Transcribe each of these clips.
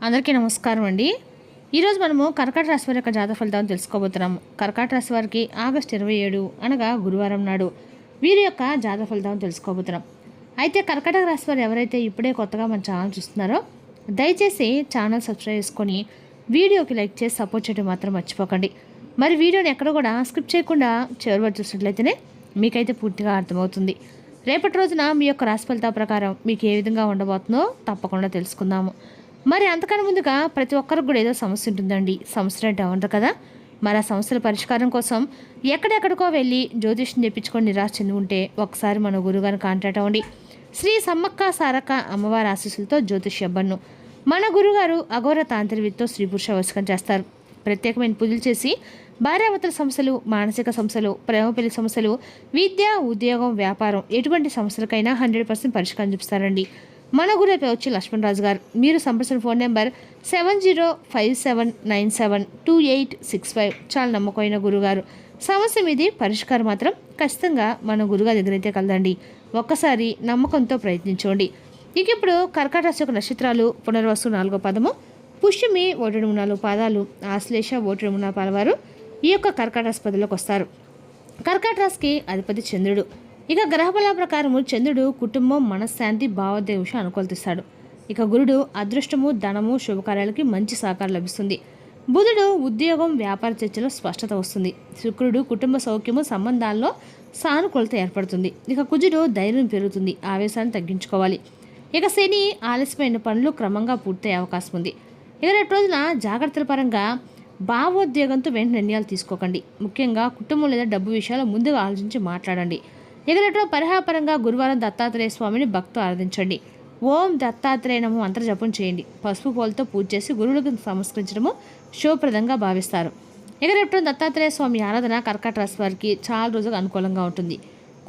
అందరికీ నమస్కారం అండి. ఈరోజు మనము కర్కాటక రాశి వారి యొక్క జాతక ఫలితాలను తెలుసుకోబోతున్నాము. కర్కాటక రాశి వారికి ఆగస్టు 27 అనగా గురువారం నాడు వీరి యొక్క జాతక ఫలితాలను తెలుసుకోబోతున్నాం. అయితే కర్కాటక రాశి వారు ఎవరైతే ఇప్పుడే కొత్తగా మన ఛానల్ చూస్తున్నారో దయచేసి ఛానల్ సబ్స్క్రైబ్ చేసుకొని వీడియోకి లైక్ చేసి సపోర్ట్ చేయడం మాత్రం మర్చిపోకండి. మరి వీడియోని ఎక్కడ కూడా స్కిప్ చేయకుండా చివరి వరకు చూసినట్లయితేనే మీకైతే పూర్తిగా అర్థమవుతుంది. రేపటి రోజున మీ యొక్క రాశి ఫలితాల ప్రకారం మీకు ఏ విధంగా ఉండబోతుందో తప్పకుండా తెలుసుకుందాము. మరి అంతకన్నా ముందుగా ప్రతి ఒక్కరికి కూడా ఏదో సమస్య ఉంటుందండి. సమస్య అంటే ఉండదు కదా. మరి ఆ సమస్యల పరిష్కారం కోసం ఎక్కడెక్కడికో వెళ్ళి జ్యోతిష్యం చెప్పించుకొని నిరాశ చెంది ఉంటే ఒకసారి మన గురువుగారిని కాంటాక్ట్ అవ్వండి. శ్రీ సమ్మక్క సారక్క అమ్మవారి ఆశీస్సులతో జ్యోతిష్యబ్బన్ను మన గురుగారు అఘోర తాంత్రివిత్తో స్త్రీ పురుష వశకం చేస్తారు. ప్రత్యేకమైన పూజలు చేసి భార్యాభర్తల సమస్యలు, మానసిక సమస్యలు, ప్రేమ పెళ్లి సమస్యలు, విద్య, ఉద్యోగం, వ్యాపారం ఎటువంటి సమస్యలకైనా 100% పరిష్కారం చూపిస్తారండి. మన గురువు వచ్చి లక్ష్మణరాజు గారు. మీరు సంప్రదించిన ఫోన్ నెంబర్ 7057972865. చాలా నమ్మకమైన గురుగారు. సమస్య మీది పరిష్కారం మాత్రం ఖచ్చితంగా మన గురుగారి దగ్గర అయితే కలదండి. ఒక్కసారి నమ్మకంతో ప్రయత్నించండి. ఇక ఇప్పుడు కర్కాటక రాశి యొక్క నక్షత్రాలు: పునర్వసు 4వ పదము, పుష్యమి 1-4 పాదాలు, ఆశ్లేష 1-4 పాదవారు ఈ యొక్క కర్కాటక రాశి పదవిలోకి వస్తారు. కర్కాటక రాశికి అధిపతి చంద్రుడు. ఇక గ్రహబల ప్రకారము చంద్రుడు కుటుంబం, మనశ్శాంతి, భావోద్వేగ విషయం అనుకూలిస్తాడు. ఇక గురుడు అదృష్టము, ధనము, శుభకార్యాలకి మంచి సహకారం లభిస్తుంది. బుధుడు ఉద్యోగం, వ్యాపార చర్చలో స్పష్టత వస్తుంది. శుక్రుడు కుటుంబ సౌఖ్యము, సంబంధాల్లో సానుకూలత ఏర్పడుతుంది. ఇక కుజుడు ధైర్యం పెరుగుతుంది, ఆవేశాన్ని తగ్గించుకోవాలి. ఇక శని ఆలస్యమైన పనులు క్రమంగా పూర్తయ్యే అవకాశం ఉంది. ఇక రేపు రోజున జాగ్రత్తల పరంగా భావోద్వేగంతో వెంటనే నిర్ణయాలు తీసుకోకండి. ముఖ్యంగా కుటుంబం లేదా డబ్బు విషయాలు ముందుగా ఆలోచించి మాట్లాడండి. ఇక రేపు పరిహారపరంగా గురువారం దత్తాత్రేయ స్వామిని భక్తితో ఆరాధించండి. ఓం దత్తాత్రేయ నమః మంత్ర జపం చేయండి. పసుపు పూలతో పూజ చేసి గురువులకు సంస్కరించడము శుభప్రదంగా భావిస్తారు. ఇక రేపు దత్తాత్రేయ స్వామి ఆరాధన కర్కాటక రాశి వారికి చాలా రోజులు అనుకూలంగా ఉంటుంది.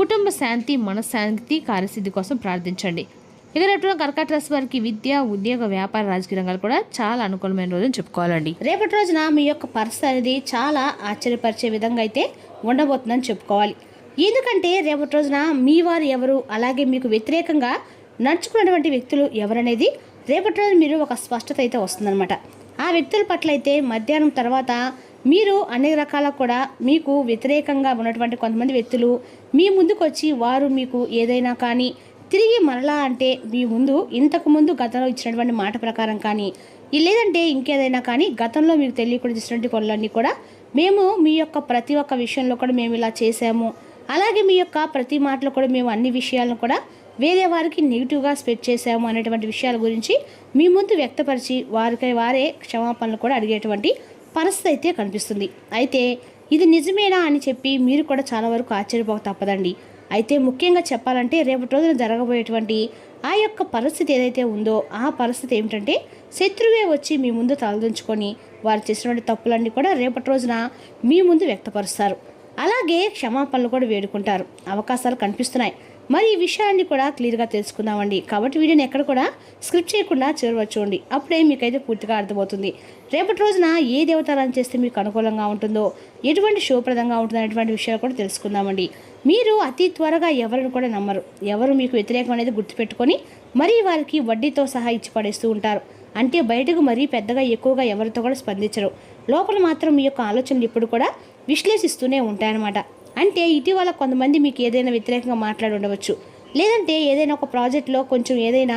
కుటుంబ శాంతి, మనశ్శాంతి, కార్యసిద్ధి కోసం ప్రార్థించండి. ఇక రేపు కర్కాటక రాశి వారికి విద్య, ఉద్యోగ, వ్యాపార, రాజకీయ రంగాలు కూడా చాలా అనుకూలమైన రోజుని చెప్పుకోవాలండి. రేపటి రోజున మీ యొక్క పరిస్థితి అనేది చాలా ఆశ్చర్యపరిచే విధంగా అయితే ఉండబోతుందని చెప్పుకోవాలి. ఎందుకంటే రేపటి రోజున మీ వారు ఎవరు, అలాగే మీకు వ్యతిరేకంగా నడుచుకున్నటువంటి వ్యక్తులు ఎవరనేది రేపటి రోజు మీరు ఒక స్పష్టత అయితే వస్తుందన్నమాట. ఆ వ్యక్తుల పట్ల అయితే మధ్యాహ్నం తర్వాత మీరు అన్ని రకాల కూడా మీకు వ్యతిరేకంగా ఉన్నటువంటి కొంతమంది వ్యక్తులు మీ ముందుకు వచ్చి వారు మీకు ఏదైనా కానీ తిరిగి మరలా అంటే మీ ముందు ఇంతకుముందు గతంలో ఇచ్చినటువంటి మాట ప్రకారం కానీ లేదంటే ఇంకేదైనా కానీ గతంలో మీకు తెలియకుండా చేసినటువంటి పనులన్నీ కూడా మేము మీ యొక్క ప్రతి ఒక్క విషయంలో కూడా మేము ఇలా చేసాము, అలాగే మీ యొక్క ప్రతి మాటలో కూడా మేము అన్ని విషయాలను కూడా వేరే వారికి నెగిటివ్గా స్ప్రెడ్ చేసాము అనేటువంటి విషయాల గురించి మీ ముందు వ్యక్తపరిచి వారికి వారే క్షమాపణలు కూడా అడిగేటువంటి పరిస్థితి అయితే కనిపిస్తుంది. అయితే ఇది నిజమేనా అని చెప్పి మీరు కూడా చాలా వరకు ఆశ్చర్యపోక తప్పదండి. అయితే ముఖ్యంగా చెప్పాలంటే రేపటి రోజున జరగబోయేటువంటి ఆ యొక్క పరిస్థితి ఏదైతే ఉందో ఆ పరిస్థితి ఏమిటంటే శత్రువే వచ్చి మీ ముందు తలదించుకొని వారు చేసినటువంటి తప్పులన్నీ కూడా రేపటి రోజున మీ ముందు వ్యక్తపరుస్తారు. అలాగే క్షమాపణలు కూడా వేడుకుంటారు. అవకాశాలు కనిపిస్తున్నాయి. మరి ఈ విషయాన్ని కూడా క్లియర్గా తెలుసుకుందామండి. కాబట్టి వీడియోని ఎక్కడ కూడా స్క్రిప్ట్ చేయకుండా చూడండి. అప్పుడే మీకైతే పూర్తిగా అర్థమవుతుంది. రేపటి రోజున ఏ దేవతారాధన చేస్తే మీకు అనుకూలంగా ఉంటుందో, ఎటువంటి శుభప్రదంగా ఉంటుందో అనేటువంటి విషయాలు కూడా తెలుసుకుందామండి. మీరు అతి త్వరగా ఎవరిని కూడా నమ్మరు. ఎవరు మీకు వ్యతిరేకం అనేది గుర్తుపెట్టుకొని మరీ వారికి వడ్డీతో సహా ఇచ్చి పడేస్తూ ఉంటారు. అంటే బయటకు మరీ పెద్దగా ఎక్కువగా ఎవరితో కూడా స్పందించరు. లోపల మాత్రం మీ యొక్క ఆలోచనలు ఇప్పుడు కూడా విశ్లేషిస్తూనే ఉంటాయన్నమాట. అంటే ఇటీవల కొంతమంది మీకు ఏదైనా వ్యతిరేకంగా మాట్లాడి ఉండవచ్చు, లేదంటే ఏదైనా ఒక ప్రాజెక్టులో కొంచెం ఏదైనా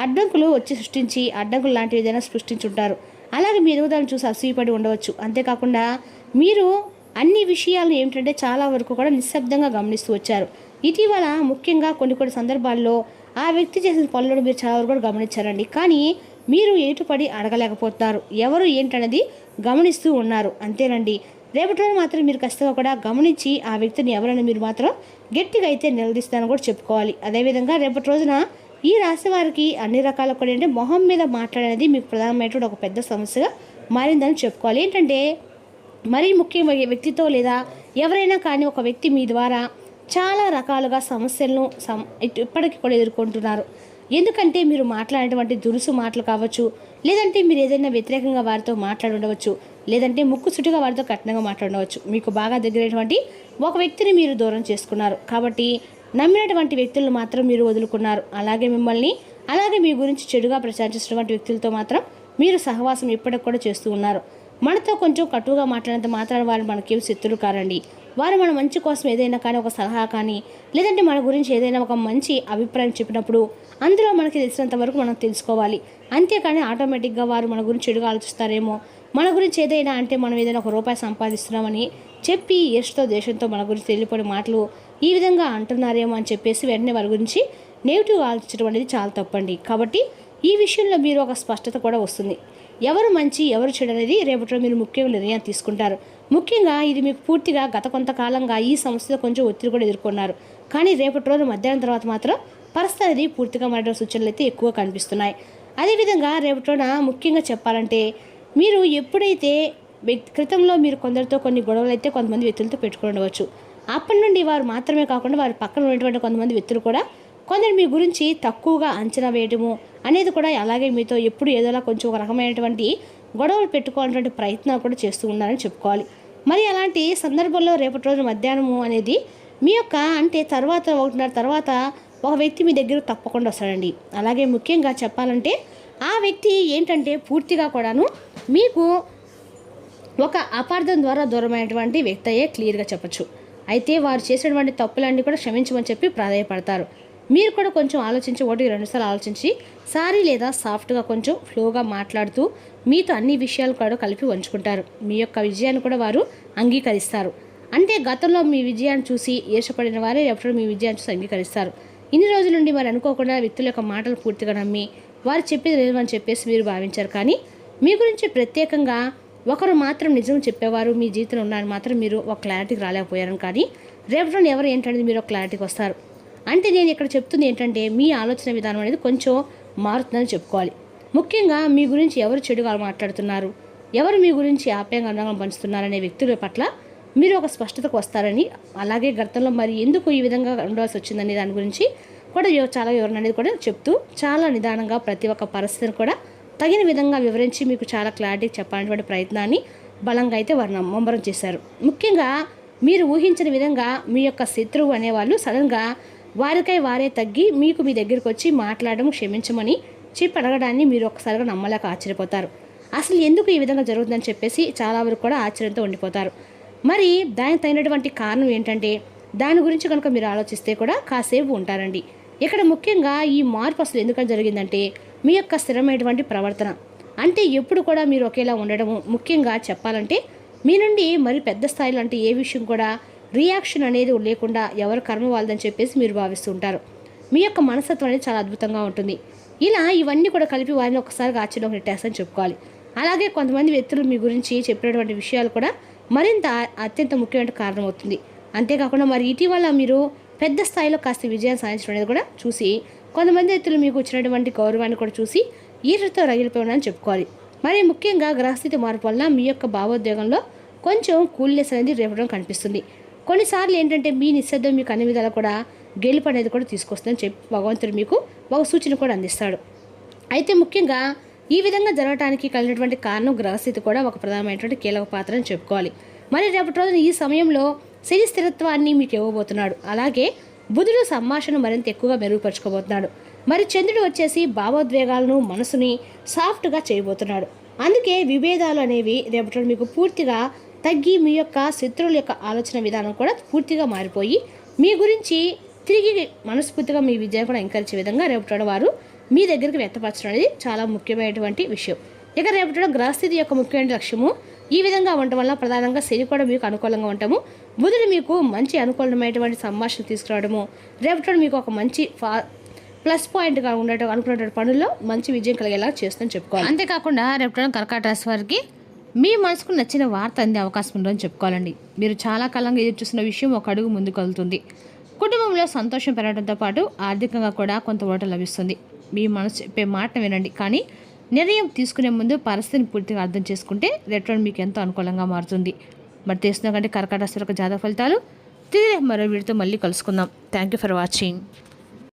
అడ్డంకులు వచ్చి సృష్టించి అడ్డంకులు లాంటివి ఏదైనా సృష్టించుంటారు. అలాగే మీ ఎదుగుదలను చూసి అసూయపడి ఉండవచ్చు. అంతేకాకుండా మీరు అన్ని విషయాలను ఏమిటంటే చాలా వరకు కూడా నిశ్శబ్దంగా గమనిస్తూ వచ్చారు. ఇటీవల ముఖ్యంగా కొన్ని సందర్భాల్లో ఆ వ్యక్తి చేసిన పనులను మీరు చాలా వరకు కూడా గమనించారండి. కానీ మీరు ఏటుపడి అడగలేకపోతున్నారు. ఎవరు ఏంటనేది గమనిస్తూ ఉన్నారు. అంతేనండి. రేపటి రోజు మాత్రం మీరు ఖచ్చితంగా కూడా గమనించి ఆ వ్యక్తిని ఎవరైనా మీరు మాత్రం గట్టిగా అయితే నిలదీస్తారని కూడా చెప్పుకోవాలి. అదేవిధంగా రేపటి రోజున ఈ రాశి వారికి అన్ని రకాల కూడా ఏంటంటే మొహం మీద మాట్లాడేది మీకు ప్రధానమైనటువంటి ఒక పెద్ద సమస్యగా మారిందని చెప్పుకోవాలి. ఏంటంటే మరీ ముఖ్యమైన వ్యక్తితో లేదా ఎవరైనా కానీ ఒక వ్యక్తి మీ ద్వారా చాలా రకాలుగా సమస్యలను ఇప్పటికీ కూడా ఎదుర్కొంటున్నారు. ఎందుకంటే మీరు మాట్లాడేటువంటి దురుసు మాటలు కావచ్చు, లేదంటే మీరు ఏదైనా వ్యతిరేకంగా వారితో మాట్లాడి ఉండవచ్చు, లేదంటే ముక్కుసుటిగా వారితో కఠినంగా మాట్లాడవచ్చు. మీకు బాగా దగ్గరైనటువంటి ఒక వ్యక్తిని మీరు దూరం చేసుకున్నారు. కాబట్టి నమ్మినటువంటి వ్యక్తులను మాత్రం మీరు వదులుకున్నారు. అలాగే మీ గురించి చెడుగా ప్రచారించినటువంటి వ్యక్తులతో మాత్రం మీరు సహవాసం ఇప్పటికి కూడా చేస్తూ ఉన్నారు. మనతో కొంచెం కటువుగా మాట్లాడినంత మాత్రాన వారు మనకేం శత్రులు కారండి. వారు మన మంచి కోసం ఏదైనా కానీ ఒక సలహా కానీ లేదంటే మన గురించి ఏదైనా ఒక మంచి అభిప్రాయం చెప్పినప్పుడు అందులో మనకి తెలిసినంత వరకు మనం తెలుసుకోవాలి. అంతేకాని ఆటోమేటిక్గా వారు మన గురించి చెడుగా ఆలోచిస్తారేమో, మన గురించి ఏదైనా అంటే మనం ఏదైనా ఒక రూపాయి సంపాదిస్తున్నామని చెప్పి ఈర్ష్తో దేశంతో మన గురించి తెలియపడే మాటలు ఈ విధంగా అంటున్నారేమో అని చెప్పేసి వెంటనే వారి గురించి నెగిటివ్ ఆలోచించడం అనేది చాలా తప్పండి. కాబట్టి ఈ విషయంలో మీరు ఒక స్పష్టత కూడా వస్తుంది. ఎవరు మంచి ఎవరు చెడు అనేది రేపటిలో మీరు ముఖ్యంగా నిర్ణయం తీసుకుంటారు. ముఖ్యంగా ఇది మీకు పూర్తిగా గత కొంతకాలంగా ఈ సమస్యలో కొంచెం ఒత్తిడి కూడా ఎదుర్కొన్నారు. కానీ రేపటి రోజు మధ్యాహ్నం తర్వాత మాత్రం పరిస్థితి అనేది పూర్తిగా మారే సూచనలు అయితే ఎక్కువ కనిపిస్తున్నాయి. అదేవిధంగా రేపటి రోజున ముఖ్యంగా చెప్పాలంటే మీరు ఎప్పుడైతే క్రితంలో మీరు కొందరితో కొన్ని గొడవలు అయితే కొంతమంది వ్యక్తులతో పెట్టుకుని ఉండవచ్చు. అప్పటి నుండి వారు మాత్రమే కాకుండా వారి పక్కన ఉన్నటువంటి కొంతమంది వ్యక్తులు కూడా కొందరు మీ గురించి తక్కువగా అంచనా వేయడము అనేది కూడా అలాగే మీతో ఎప్పుడు ఏదోలా కొంచెం ఒక రకమైనటువంటి గొడవలు పెట్టుకోవాలన్నటువంటి ప్రయత్నాలు కూడా చేస్తూ ఉన్నారని చెప్పుకోవాలి. మరి అలాంటి సందర్భంలో రేపటి రోజు మధ్యాహ్నము అనేది మీ యొక్క అంటే తర్వాత 1:30 తర్వాత ఒక వ్యక్తి మీ దగ్గర తప్పకుండా వస్తాడండి. అలాగే ముఖ్యంగా చెప్పాలంటే ఆ వ్యక్తి ఏంటంటే పూర్తిగా కూడాను మీకు ఒక అపార్థం ద్వారా దూరమైనటువంటి వ్యక్తి అయ్యే క్లియర్గా చెప్పచ్చు. అయితే వారు చేసినటువంటి తప్పులన్నీ కూడా క్షమించమని చెప్పి ప్రాధాయపడతారు. మీరు కూడా కొంచెం ఆలోచించి 1-2 సార్లు ఆలోచించి సారీ లేదా సాఫ్ట్గా కొంచెం ఫ్లోగా మాట్లాడుతూ మీతో అన్ని విషయాలు కూడా కలిపి ఉంచుకుంటారు. మీ యొక్క విజయాన్ని కూడా వారు అంగీకరిస్తారు. అంటే గతంలో మీ విజయాన్ని చూసి ఈర్షపడిన వారే ఎప్పుడు మీ విజయాన్ని చూసి అంగీకరిస్తారు. ఇన్ని రోజుల నుండి మరి అనుకోకుండా వ్యక్తుల యొక్క మాటలు పూర్తిగా నమ్మి వారు చెప్పేది లేదని చెప్పేసి మీరు భావించారు. కానీ మీ గురించి ప్రత్యేకంగా ఒకరు మాత్రం నిజం చెప్పేవారు మీ జీవితంలో ఉన్నారని మాత్రం మీరు ఒక క్లారిటీకి రాలేకపోయారు. కానీ రేపటి ఎవరు ఏంటనేది మీరు ఒక క్లారిటీకి వస్తారు. అంటే నేను ఇక్కడ చెప్తుంది ఏంటంటే మీ ఆలోచన విధానం అనేది కొంచెం మారుతుందని చెప్పుకోవాలి. ముఖ్యంగా మీ గురించి ఎవరు చెడుగా మాట్లాడుతున్నారు, ఎవరు మీ గురించి ఆప్యాయంగా అందంగా పంచుతున్నారనే వ్యక్తుల పట్ల మీరు ఒక స్పష్టతకు వస్తారని, అలాగే గతంలో మరి ఎందుకు ఈ విధంగా ఉండాల్సి వచ్చిందనే దాని గురించి కూడా చాలా వివరణ అనేది కూడా చెప్తూ చాలా నిదానంగా ప్రతి ఒక్క పరిస్థితిని కూడా తగిన విధంగా వివరించి మీకు చాలా క్లారిటీ చెప్పాలనేటువంటి ప్రయత్నాన్ని బలంగా అయితే వారు ముమ్మరం చేశారు. ముఖ్యంగా మీరు ఊహించిన విధంగా మీ యొక్క శత్రువు అనేవాళ్ళు సడన్గా వారికై వారే తగ్గి మీకు మీ దగ్గరికి వచ్చి మాట్లాడడం క్షమించమని చెప్పి అడగడాన్ని మీరు ఒక్కసారిగా నమ్మలేక ఆశ్చర్యపోతారు. అసలు ఎందుకు ఈ విధంగా జరుగుతుందని చెప్పేసి చాలా వరకు కూడా ఆశ్చర్యంతో ఉండిపోతారు. మరి దానికి తగినటువంటి కారణం ఏంటంటే దాని గురించి కనుక మీరు ఆలోచిస్తే కూడా కాసేపు ఉంటారండి. ఇక్కడ ముఖ్యంగా ఈ మార్పు అసలు ఎందుకని జరిగిందంటే మీ యొక్క స్థిరమైనటువంటి ప్రవర్తన. అంటే ఎప్పుడు కూడా మీరు ఒకేలా ఉండడము, ముఖ్యంగా చెప్పాలంటే మీ నుండి మరి పెద్ద స్థాయిలో అంటే ఏ విషయం కూడా రియాక్షన్ అనేది లేకుండా ఎవరు కర్మ వాళ్ళదని చెప్పేసి మీరు భావిస్తూ ఉంటారు. మీ యొక్క మనస్తత్వం అనేది చాలా అద్భుతంగా ఉంటుంది. ఇలా ఇవన్నీ కూడా కలిపి వారిని ఒకసారిగా ఆశ్చర్యం నెట్టేస్తని చెప్పుకోవాలి. అలాగే కొంతమంది వ్యక్తులు మీ గురించి చెప్పినటువంటి విషయాలు కూడా మరింత అత్యంత ముఖ్యమైన కారణం అవుతుంది. అంతేకాకుండా మరి ఇటీవల మీరు పెద్ద స్థాయిలో కాస్త విజయాన్ని సాధించడం అనేది కూడా చూసి కొంతమంది వ్యక్తులు మీకు వచ్చినటువంటి గౌరవాన్ని కూడా చూసి ఈర్ష్యతో రగిలిపోయినని చెప్పుకోవాలి. మరి ముఖ్యంగా గ్రహస్థితి మార్పు వల్ల మీ యొక్క భావోద్వేగంలో కొంచెం కూల్నెస్ అనేది రేపడం కనిపిస్తుంది. కొన్నిసార్లు ఏంటంటే మీ నిశ్శబ్దం మీకు అన్ని విధాలు కూడా గెలుపు అనేది కూడా తీసుకొస్తుందని చెప్పి భగవంతుడు మీకు ఒక సూచన కూడా అందిస్తాడు. అయితే ముఖ్యంగా ఈ విధంగా జరగడానికి కలిగినటువంటి కారణం గ్రహస్థితి కూడా ఒక ప్రధానమైనటువంటి కీలక పాత్ర అని చెప్పుకోవాలి. మరి రేపటి రోజున ఈ సమయంలో శని స్థిరత్వాన్ని మీకు ఇవ్వబోతున్నాడు. అలాగే బుధుడు సంభాషణ మరింత ఎక్కువగా మెరుగుపరుచుకోబోతున్నాడు. మరి చంద్రుడు వచ్చేసి భావోద్వేగాలను మనసుని సాఫ్ట్గా చేయబోతున్నాడు. అందుకే విభేదాలు అనేవి రేపటి మీకు పూర్తిగా తగ్గి మీ యొక్క శత్రువుల యొక్క ఆలోచన విధానం కూడా పూర్తిగా మారిపోయి మీ గురించి తిరిగి మనస్ఫూర్తిగా మీ విజయాన్ని కూడా ఎంకరేజ్ విధంగా రేపటి వారు మీ దగ్గరికి వ్యక్తపరచడం అనేది చాలా ముఖ్యమైనటువంటి విషయం. ఇక రేపటి గ్రహస్థితి యొక్క ముఖ్యమైన లక్ష్యము ఈ విధంగా ఉండటం వల్ల ప్రధానంగా శని కూడా మీకు అనుకూలంగా ఉంటాము. బుధుడు మీకు మంచి అనుకూలమైనటువంటి సంభాషణ తీసుకురావడము రేపటి మీకు ఒక మంచి ప్లస్ పాయింట్గా ఉండటం అనుకున్నటువంటి పనుల్లో మంచి విజయం కలిగేలా చేస్తుందని చెప్పుకోవాలి. అంతేకాకుండా రేపటి కర్కాటక రాశి వారికి మీ మనసుకు నచ్చిన వార్త అందే అవకాశం ఉందని చెప్పుకోవాలండి. మీరు చాలా కాలంగా ఎదురు చూసిన విషయం ఒక అడుగు ముందుకు వెళ్తుంది. కుటుంబంలో సంతోషం పెరగడంతో పాటు ఆర్థికంగా కూడా కొంత ఊరట లభిస్తుంది. మీ మనసు చెప్పే మాట వినండి, కానీ నిర్ణయం తీసుకునే ముందు పరిస్థితిని పూర్తిగా అర్థం చేసుకుంటే రేపటి మీకు ఎంతో అనుకూలంగా మారుతుంది. మరి తెలిసిన కంటే కర్కాటక రాశి యొక్క జాతక ఫలితాలు తిరిగి మరో వీడితో మళ్ళీ కలుసుకుందాం. Thank you for watching.